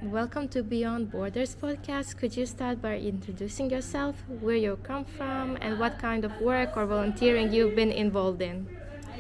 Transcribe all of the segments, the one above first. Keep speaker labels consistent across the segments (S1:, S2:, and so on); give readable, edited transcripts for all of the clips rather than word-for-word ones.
S1: Welcome to Beyond Borders podcast. Could you start by introducing yourself, where you come from, and what kind of work or volunteering you've been involved in?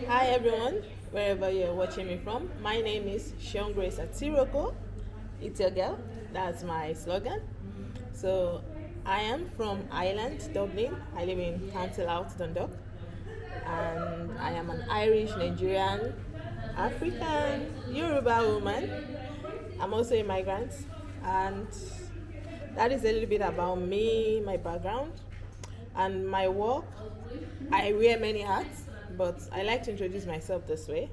S2: Hi everyone, wherever you're watching me from. My name is Seun Grace Atiroko. It's your girl. That's my slogan. So I am from Ireland, Dublin. I live in County Louth, Dundalk. And I am an Irish, Nigerian, African, Yoruba woman. I'm also a migrant, and that is a little bit about me, my background, and my work. I wear many hats, but I like to introduce myself this way.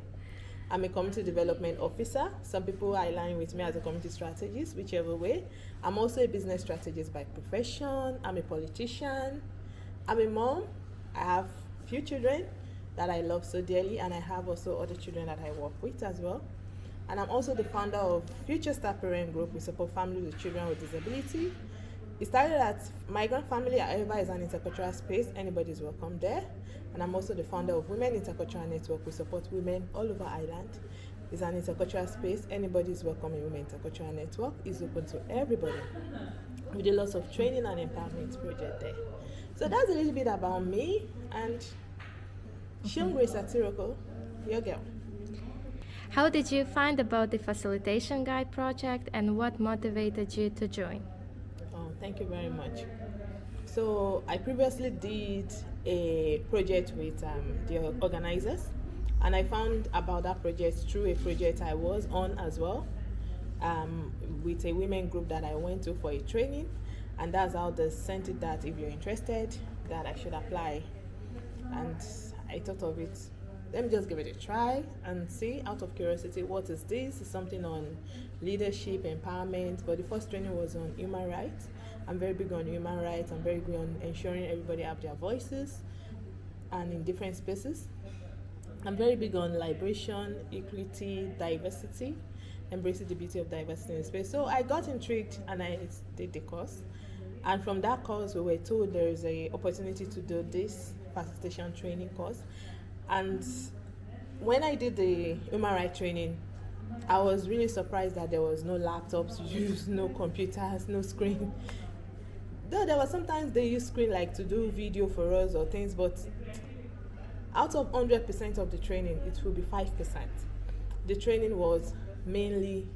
S2: I'm a community development officer. Some people align with me as a community strategist, whichever way. I'm also a business strategist by profession. I'm a politician. I'm a mom. I have few children that I love so dearly, and I have also other children that I work with as well. And I'm also the founder of Future Star Parent Group. We support families with children with disability. It started at Migrant Family, however, is an intercultural space. Anybody's welcome there. And I'm also the founder of Women Intercultural Network. We support women all over Ireland. It's an intercultural space. Anybody's welcome in Women Intercultural Network. It's open to everybody. We do lots of training and empowerment project there. So that's a little bit about me and Seun Grace Atiroko, your girl.
S1: How did you find about the Facilitation Guide project, and what motivated you to join?
S2: Oh, thank you very much. So I previously did a project with the organizers, and I found about that project through a project I was on as well, with a women group that I went to for a training, and that's how they sent it that if you're interested, that I should apply. And I thought of it, let me just give it a try and see, out of curiosity, what is this? It's something on leadership, empowerment, but the first training was on human rights. I'm very big on human rights. I'm very big on ensuring everybody have their voices and in different spaces. I'm very big on liberation, equity, diversity, embracing the beauty of diversity in space. So I got intrigued and I did the course. And from that course, we were told there is an opportunity to do this facilitation training course. And when I did the human rights training, I was really surprised that there was no laptops used, no computers, no screen. Though there was sometimes they use screen like to do video for us or things, but out of 100% of the training, it will be 5%. The training was mainly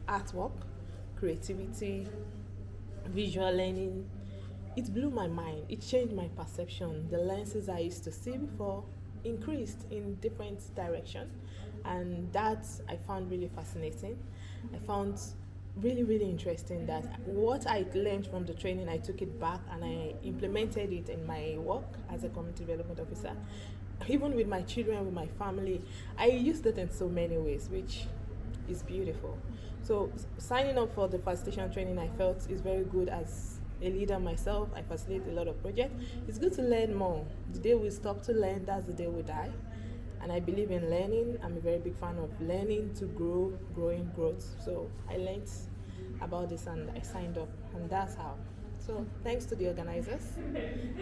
S2: artwork, creativity, visual learning. It blew my mind. It changed my perception. The lenses I used to see before increased in different direction, and that I found really fascinating. I found really interesting that what I learned from the training, I took it back and I implemented it in my work as a community development officer. Even with my children, with my family, I used it in so many ways, which is beautiful. So signing up for the facilitation training, I felt is very good. As a leader myself, I facilitate a lot of projects. It's good to learn more. The day we stop to learn, that's the day we die. And I believe in learning. I'm a very big fan of learning to growing growth. So I learned about this and I signed up, and that's how. So thanks to the organizers.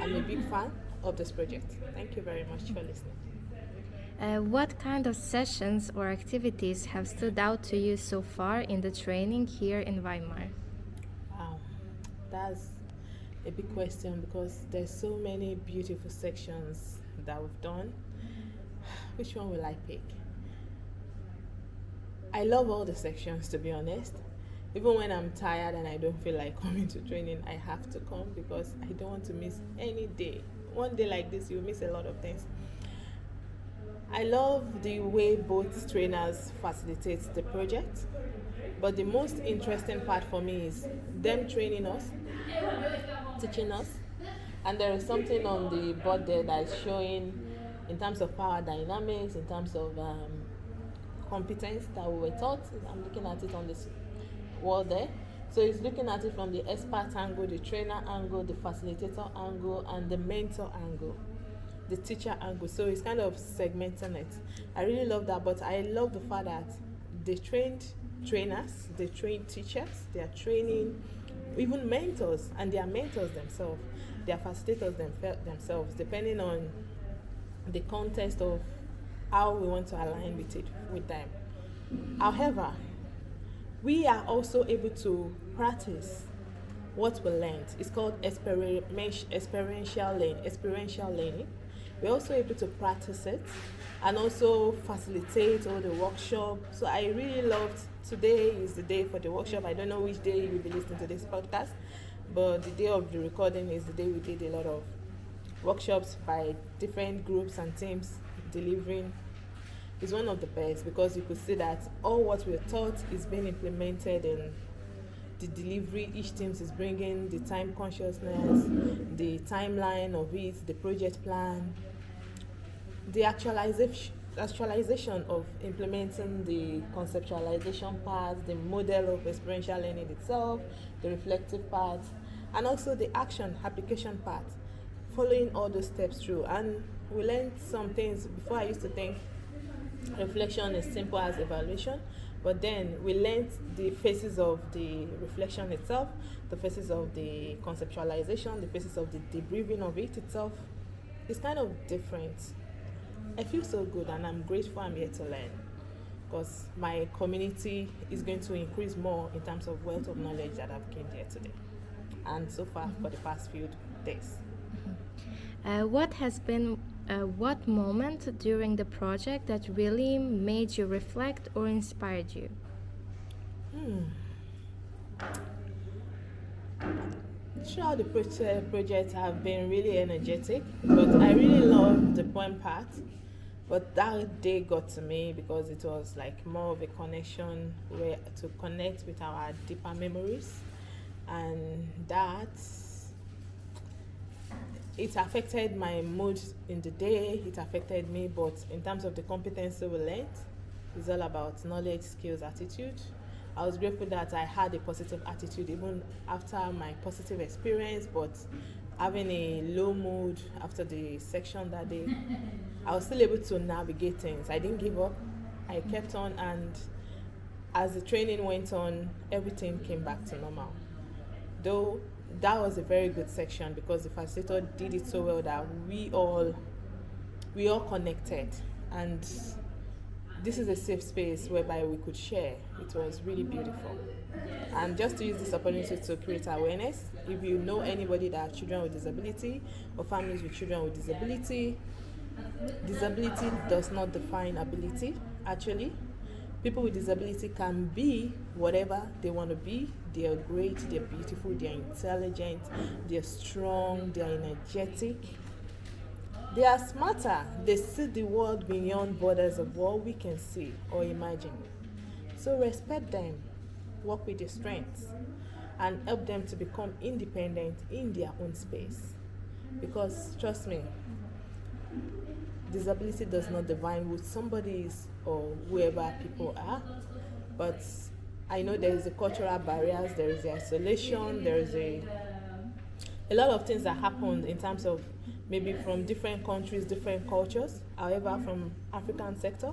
S2: I'm a big fan of this project. Thank you very much for listening.
S1: What kind of sessions or activities have stood out to you so far in the training here in Weimar?
S2: That's a big question because there's so many beautiful sections that we've done. Which one will I pick? I love all the sections, to be honest. Even when I'm tired and I don't feel like coming to training, I have to come because I don't want to miss any day. One day like this, you miss a lot of things. I love the way both trainers facilitate the project, but the most interesting part for me is them training us, teaching us, and there is something on the board there that is showing in terms of power dynamics, in terms of competence that we were taught. I'm looking at it on this wall there. So it's looking at it from the expert angle, the trainer angle, the facilitator angle, and the mentor angle, the teacher angle. So it's kind of segmenting it. I really love that, but I love the fact that they trained trainers, they trained teachers, they are training even mentors, and they are mentors themselves, they are facilitators themselves, depending on the context of how we want to align with it with them. However, we are also able to practice what we learned. It's called experiential learning. We're also able to practice it and also facilitate all the workshop. So I really loved, today is the day for the workshop. I don't know which day you will be listening to this podcast, but the day of the recording is the day we did a lot of workshops by different groups and teams delivering. Is one of the best because you could see that all what we're taught is being implemented in the delivery. Each team is bringing the time consciousness, the timeline of it, the project plan, the actualization of implementing the conceptualization part, the model of experiential learning itself, the reflective part, and also the action application part, following all those steps through. And we learned some things. Before, I used to think reflection is simple as evaluation, but then we learned the phases of the reflection itself, the phases of the conceptualization, the phases of the debriefing of it itself. It's kind of different. I feel so good, and I'm grateful I'm here to learn, because my community is going to increase more in terms of wealth of knowledge that I've gained here today and so far for the past few days.
S1: What moment during the project that really made you reflect or inspired you?
S2: Throughout the project, I've been really energetic, but I really love the poem part. But that day got to me because it was like more of a connection where to connect with our deeper memories, and that it affected my mood in the day. It affected me, but in terms of the competency we learned, it's all about knowledge, skills, attitude. I was grateful that I had a positive attitude even after my positive experience, but having a low mood after the section that day, I was still able to navigate things. I didn't give up. I kept on, and as the training went on, everything came back to normal. Though that was a very good section because the facilitator did it so well that we all connected, and this is a safe space whereby we could share. It was really beautiful. And just to use this opportunity to create awareness, if you know anybody that has children with disability or families with children with disability does not define ability. Actually, people with disability can be whatever they want to be. They are great, they're beautiful, they're intelligent, they're strong, they're energetic, they are smarter, they see the world beyond borders of what we can see or imagine. So respect them, work with their strengths, and help them to become independent in their own space. Because trust me, disability does not define who somebody is or whoever people are, but I know there is a cultural barriers, there is the isolation, there is a lot of things that happened in terms of maybe from different countries, different cultures. However, from African sector,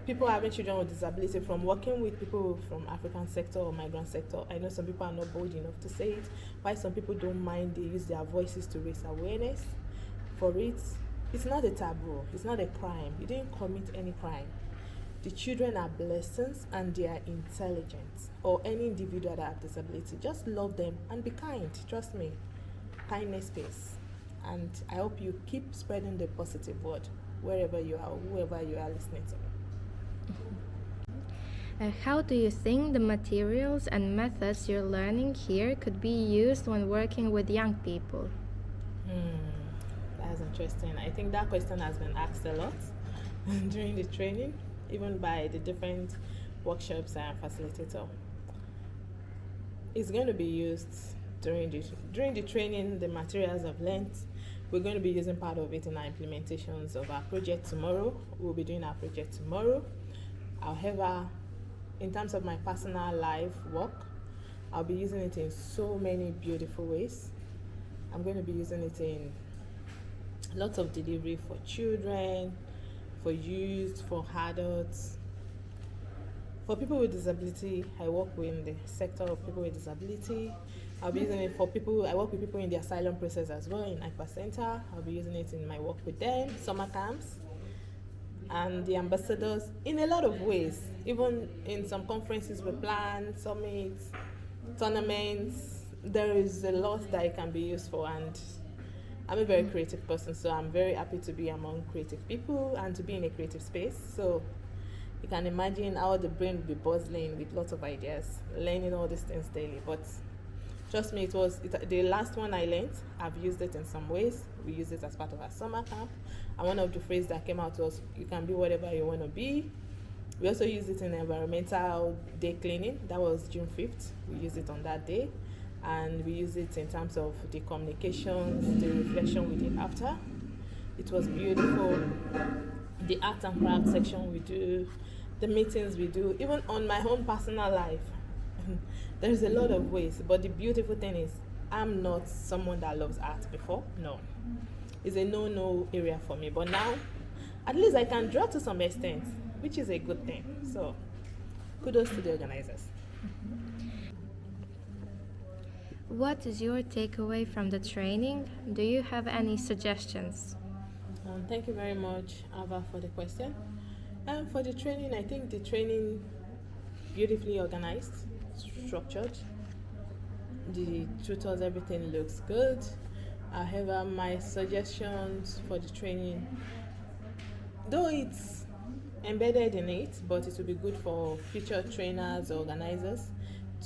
S2: people having children with disability, from working with people from African sector or migrant sector, I know some people are not bold enough to say it. Why some people don't mind, they use their voices to raise awareness for it. It's not a taboo, it's not a crime. You didn't commit any crime. The children are blessings and they are intelligent, or any individual that have disability. Just love them and be kind. Trust me, kindness pays. And I hope you keep spreading the positive word wherever you are, whoever you are listening to.
S1: How do you think the materials and methods you're learning here could be used when working with young people?
S2: That's interesting. I think that question has been asked a lot during the training, even by the different workshops and facilitator. It's going to be used during the training. The materials I've learned, we're going to be using part of it in our implementations of our project tomorrow. We'll be doing our project tomorrow. However, in terms of my personal life work, I'll be using it in so many beautiful ways. I'm going to be using it in lots of delivery for children, for youth, for adults, for people with disability. I work with the sector of people with disability. I'll be using it for people. I work with people in the asylum process as well in IPA Center. I'll be using it in my work with them, summer camps, and the ambassadors in a lot of ways. Even in some conferences we plan, summits, tournaments. There is a lot that it can be used for, and I'm a very creative person, so I'm very happy to be among creative people and to be in a creative space. So you can imagine how the brain will be buzzing with lots of ideas, learning all these things daily. But trust me, the last one I learned. I've used it in some ways. We use it as part of our summer camp. And one of the phrases that came out was, you can be whatever you want to be. We also use it in environmental day cleaning. That was June 5th. We used it on that day. And we use it in terms of the communications, the reflection we did after. It was beautiful. The art and craft section we do, the meetings we do, even on my own personal life. There's a lot of ways, but the beautiful thing is I'm not someone that loves art before. No. It's a no area for me. But now, at least I can draw to some extent, which is a good thing. So, kudos to the organizers.
S1: What is your takeaway from the training? Do you have any suggestions?
S2: Thank you very much, Ava, for the question. For the training, I think the training beautifully organized, structured. The tutors, everything looks good. However, my suggestions for the training, though it's embedded in it, but it would be good for future trainers or organizers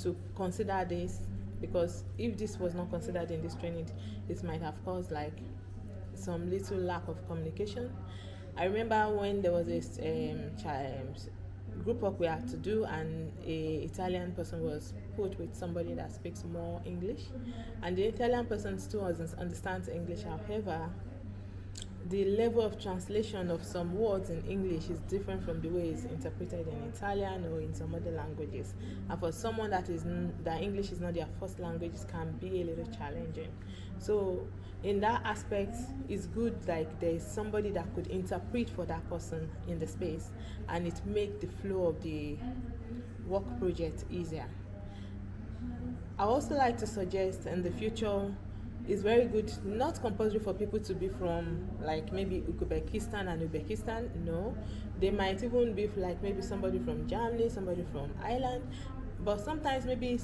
S2: to consider this, because if this was not considered in this training, it might have caused like some little lack of communication. I remember when there was this group work we had to do, and a Italian person was put with somebody that speaks more English, and the Italian person still understands English. However, the level of translation of some words in English is different from the way it's interpreted in Italian or in some other languages. And for someone that English is not their first language, it can be a little challenging. So in that aspect, it's good like there is somebody that could interpret for that person in the space, and it make the flow of the work project easier. I also like to suggest in the future, it's very good, not compulsory for people to be from like maybe Uzbekistan and Uzbekistan. No, they might even be like maybe somebody from Germany, somebody from Ireland, but sometimes maybe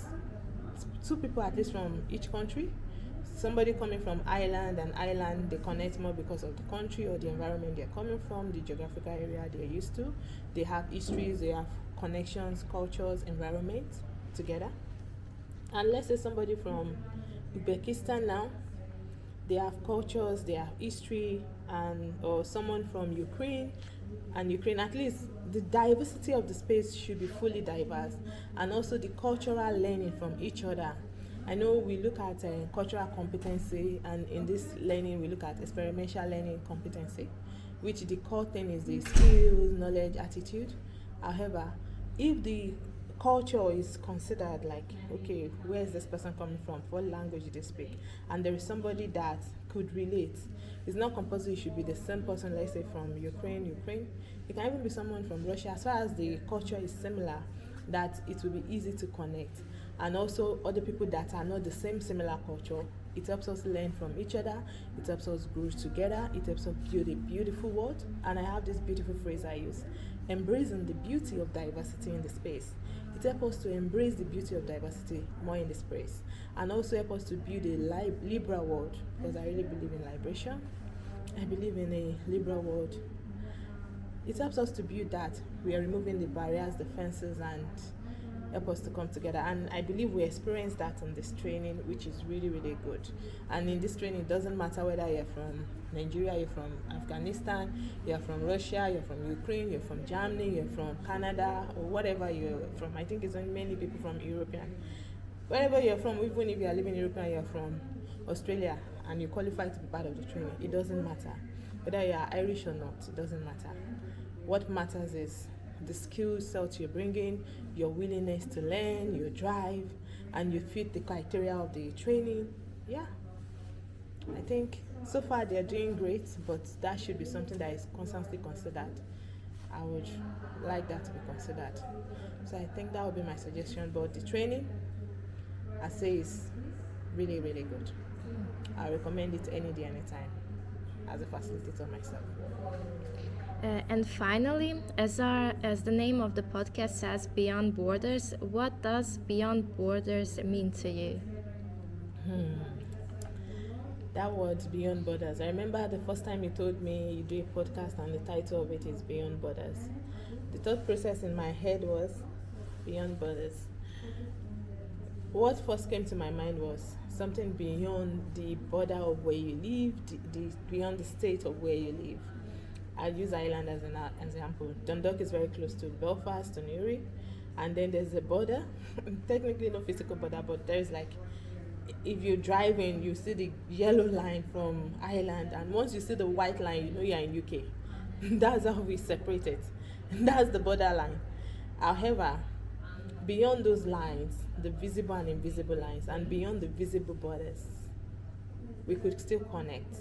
S2: two people at least from each country. Somebody coming from Ireland, they connect more because of the country or the environment they're coming from, the geographical area they're used to. They have histories, they have connections, cultures, environment together. And let's say somebody from Uzbekistan now, they have cultures, they have history, or someone from Ukraine, at least the diversity of the space should be fully diverse, and also the cultural learning from each other. I know we look at cultural competency, and in this learning we look at experiential learning competency, which the core thing is the skills, knowledge, attitude. However, if the culture is considered like, okay, where is this person coming from, what language do they speak, and there is somebody that could relate, it's not compulsory it should be the same person, let's say from Ukraine. It can even be someone from Russia, as far as the culture is similar, that it will be easy to connect. And also other people that are not the same similar culture, it helps us learn from each other, it helps us grow together, it helps us build a beautiful world. And I have this beautiful phrase I use, embracing the beauty of diversity in the space. It helps us to embrace the beauty of diversity more in the space, and also help us to build a liberal world, because I really believe in liberation. I believe in a liberal world. It helps us to build that. We are removing the barriers, the fences, and help us to come together. And I believe we experience that in this training, which is really, really good. And in this training, it doesn't matter whether you're from Nigeria, you're from Afghanistan, you're from Russia, you're from Ukraine, you're from Germany, you're from Canada, or whatever you're from. I think it's only many people from European. Wherever you're from, even if you are living in Europe and you're from Australia and you qualify to be part of the training, it doesn't matter. Whether you are Irish or not, it doesn't matter. What matters is the skill set you're bringing, your willingness to learn, your drive, and you fit the criteria of the training, yeah, I think so far they're doing great, but that should be something that is constantly considered. I would like that to be considered. So I think that would be my suggestion. But the training, I say, is really, really good. I recommend it any day, anytime, as a facilitator myself.
S1: And finally, as the name of the podcast says, Beyond Borders, what does Beyond Borders mean to you?
S2: That word, Beyond Borders. I remember the first time you told me you do a podcast and the title of it is Beyond Borders. The thought process in my head was Beyond Borders. What first came to my mind was something beyond the border of where you live, beyond the state of where you live. I'll use Ireland as an example. Dundalk is very close to Belfast, to Newry, and then there's a border. Technically no physical border, but there's like, if you're driving, you see the yellow line from Ireland, and once you see the white line, you know you're in UK. That's how we separate it. That's the border line. However, beyond those lines, the visible and invisible lines, and beyond the visible borders, we could still connect.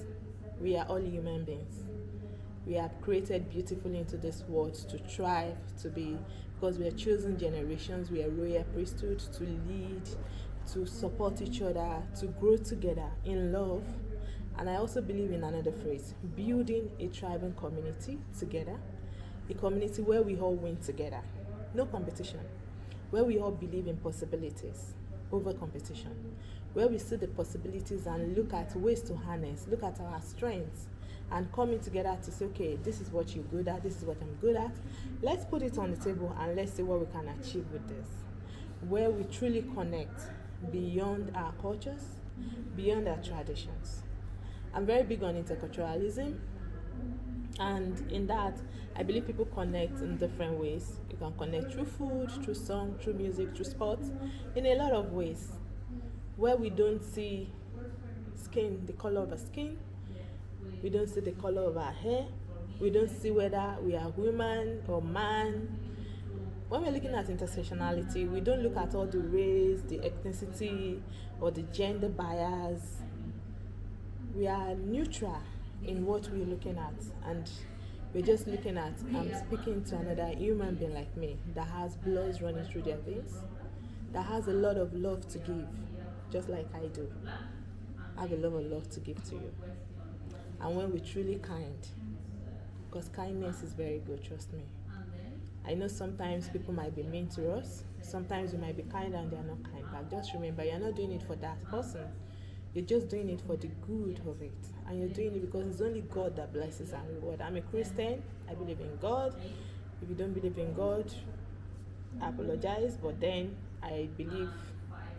S2: We are all human beings. We are created beautifully into this world to thrive, to be, because we are chosen generations, we are royal priesthood, to lead, to support each other, to grow together in love. And I also believe in another phrase, building a thriving community together, a community where we all win together, no competition, where we all believe in possibilities over competition, where we see the possibilities and look at ways to harness, look at our strengths, and coming together to say, okay, this is what you're good at, this is what I'm good at. Let's put it on the table and let's see what we can achieve with this. Where we truly connect beyond our cultures, beyond our traditions. I'm very big on interculturalism, and in that, I believe people connect in different ways. You can connect through food, through song, through music, through sports, in a lot of ways. Where we don't see skin, the color of our skin, we don't see the color of our hair, we don't see whether we are woman or man. When we're looking at intersectionality, we don't look at all the race, the ethnicity, or the gender bias. We are neutral in what we're looking at, and we're just looking at, I'm speaking to another human being like me that has blood running through their veins, that has a lot of love to give, just like I do. I have a lot of love to give to you. And when we're truly kind, because kindness is very good, trust me. I know sometimes people might be mean to us, sometimes we might be kind and they're not kind, but just remember, you're not doing it for that person. You're just doing it for the good of it. And you're doing it because it's only God that blesses and rewards. I'm a Christian, I believe in God. If you don't believe in God, I apologize, but then I believe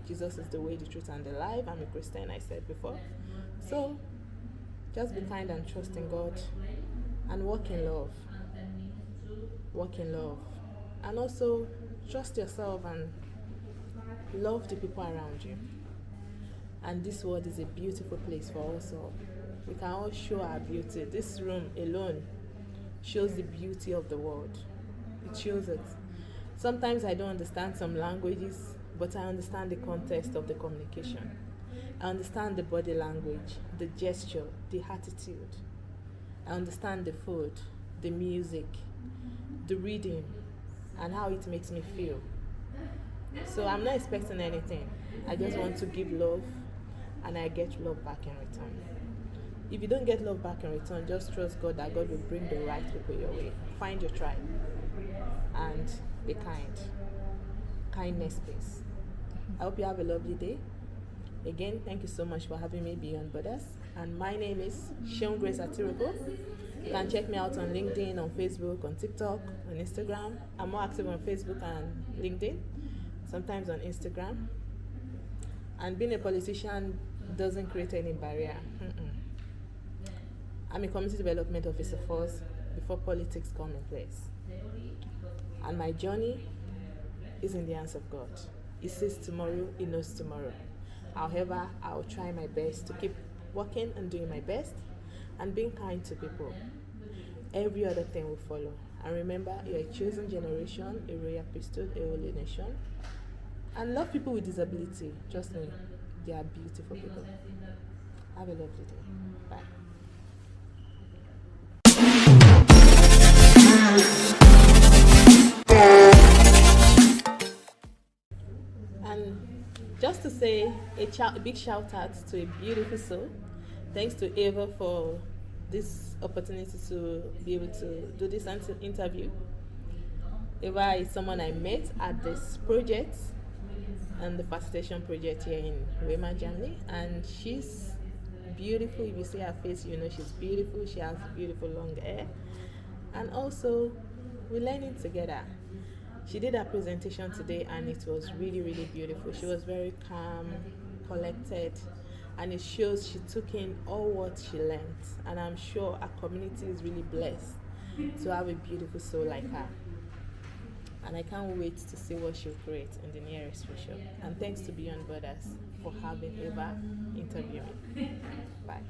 S2: Jesus is the way, the truth, and the life. I'm a Christian, I said before. So, just be kind and trust in God, and walk in love. Walk in love. And also, trust yourself and love the people around you. And this world is a beautiful place for us all. We can all show our beauty. This room alone shows the beauty of the world. It shows it. Sometimes I don't understand some languages, but I understand the context of the communication. I understand the body language, the gesture, the attitude. I understand the food, the music, the reading, and how it makes me feel. So I'm not expecting anything. I just want to give love, and I get love back in return. If you don't get love back in return, just trust God that God will bring the right people your way. Find your tribe, and be kind. Kindness, please. I hope you have a lovely day. Again, thank you so much for having me Beyond Borders. And my name is Seun Grace Atiroko. You can check me out on LinkedIn, on Facebook, on TikTok, on Instagram. I'm more active on Facebook and LinkedIn, sometimes on Instagram. And being a politician doesn't create any barrier. I'm a community development officer first before politics come in place. And my journey is in the hands of God. He sees tomorrow, He knows tomorrow. However, I'll try my best to keep working and doing my best and being kind to people. Every other thing will follow. And remember, you're a chosen generation, a royal priesthood, a holy nation. And love people with disability. Trust me, they are beautiful people. Have a lovely day. Bye. And just to say a big shout out to a beautiful soul. Thanks to Eva for this opportunity to be able to do this interview. Eva is someone I met at this project and the Facilitation project here in Weimar, Germany, and she's beautiful. If you see her face, you know she's beautiful. She has beautiful long hair, and also we're learning together. She did her presentation today, and it was really, really beautiful. She was very calm, collected, and it shows she took in all what she learned. And I'm sure our community is really blessed to have a beautiful soul like her. And I can't wait to see what she'll create in the nearest future. And thanks to Beyond Borders for having Eva interview me. Bye.